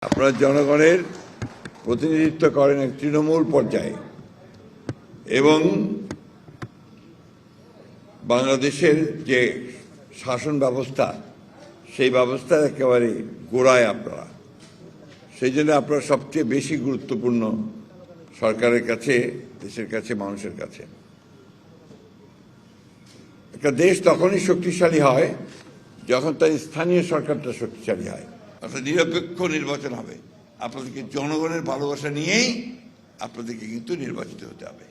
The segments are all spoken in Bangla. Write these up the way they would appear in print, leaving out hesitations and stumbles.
আপনারা জনগণের প্রতিনিধিত্ব করেন এক তৃণমূল পর্যায়ে এবং বাংলাদেশের যে শাসন ব্যবস্থা সেই ব্যবস্থার একেবারে গোড়ায় আপনারা, সেই জন্য আপনারা সবচেয়ে বেশি গুরুত্বপূর্ণ সরকারের কাছে, দেশের কাছে, মানুষের কাছে। একটা দেশ তখনই শক্তিশালী হয় যখন তার স্থানীয় সরকারটা শক্তিশালী হয়, অর্থাৎ নিরপেক্ষ নির্বাচন হবে। আপনাদেরকে জনগণের ভালোবাসা নিয়েই আপনাদেরকে কিন্তু নির্বাচিত হতে হবে।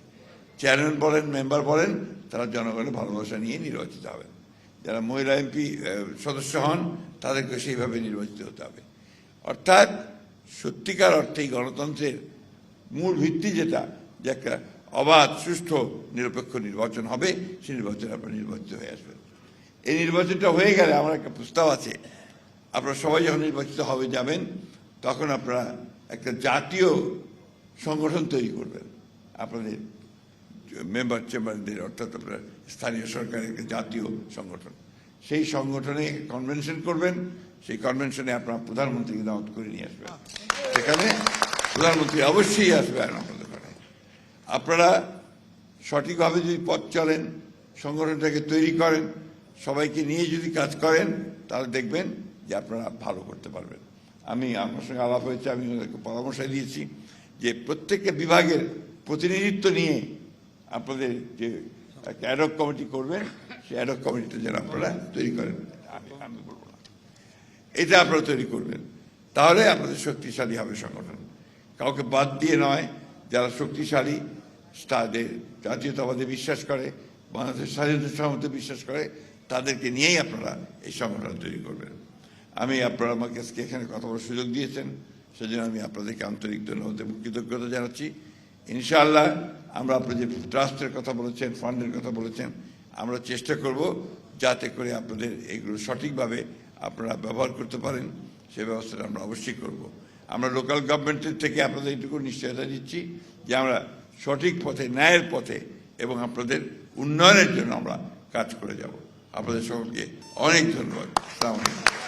চেয়ারম্যান বলেন, মেম্বার বলেন, তারা জনগণের ভালোবাসা নিয়ে নির্বাচিত হবেন। যারা মহিলা এমপি সদস্য হন তাদেরকে সেইভাবে নির্বাচিত হতে হবে। অর্থাৎ সত্যিকার অর্থেই গণতন্ত্রের মূল ভিত্তি যেটা, যে একটা অবাধ, সুষ্ঠু, নিরপেক্ষ নির্বাচন হবে, সেই নির্বাচনে আপনারা নির্বাচিত হয়ে আসবেন। এই নির্বাচনটা হয়ে গেলে আমার একটা প্রস্তাব আছে, আপনারা সবাই যখন নির্বাচিত হবে যাবেন, তখন আপনারা একটা জাতীয় সংগঠন তৈরি করবেন আপনাদের মেম্বার চেম্বারদের, অর্থাৎ আপনার স্থানীয় সরকারের একটা জাতীয় সংগঠন। সেই সংগঠনে কনভেনশন করবেন, সেই কনভেনশনে আপনারা প্রধানমন্ত্রীকে দাওয়াত করে নিয়ে আসবেন। সেখানে প্রধানমন্ত্রী অবশ্যই আসবেন আপনাদের ওখানে। আপনারা সঠিকভাবে যদি পথ চলেন, সংগঠনটাকে তৈরি করেন, সবাইকে নিয়ে যদি কাজ করেন, তাহলে দেখবেন যে আপনারা ভালো করতে পারবেন। আমার সঙ্গে আলাপ হয়েছে, আমি ওদেরকে পরামর্শ দিয়েছি যে প্রত্যেকটা বিভাগের প্রতিনিধিত্ব নিয়ে আপনাদের যে একটা অ্যাডহক কমিটি করবেন, সেই অ্যাডহক কমিটিটা যেন আপনারা তৈরি করেন। আমি বলবো না, এটা আপনারা তৈরি করবেন, তাহলে আপনাদের শক্তিশালী হবে সংগঠন। কাউকে বাদ দিয়ে নয়, যারা শক্তিশালী, তাদের জাতীয়তাবাদে বিশ্বাস করে, বাংলাদেশের স্বাধীনতা সম্বন্ধে বিশ্বাস করে, তাদেরকে নিয়েই আপনারা এই সংগঠন তৈরি করবেন। আপনারা আমাকে আজকে এখানে কথা বলার সুযোগ দিয়েছেন, সেজন্য আমি আপনাদেরকে আন্তরিক ধন্যবাদ এবং কৃতজ্ঞতা জানাচ্ছি। ইনশাআল্লাহ আমরা আপনারা যে ট্রাস্টের কথা বলেছেন, ফান্ডের কথা বলেছেন, আমরা চেষ্টা করব যাতে করে আপনাদের এগুলো সঠিকভাবে আপনারা ব্যবহার করতে পারেন, সে ব্যবস্থাটা আমরা অবশ্যই করব। আমরা লোকাল গভর্নমেন্টের থেকে আপনাদের এইটুকু নিশ্চয়তা দিচ্ছি যে আমরা সঠিক পথে, ন্যায়ের পথে এবং আপনাদের উন্নয়নের জন্য আমরা কাজ করে যাব। আপনাদের সকলকে অনেক ধন্যবাদ। আসসালামু আলাইকুম।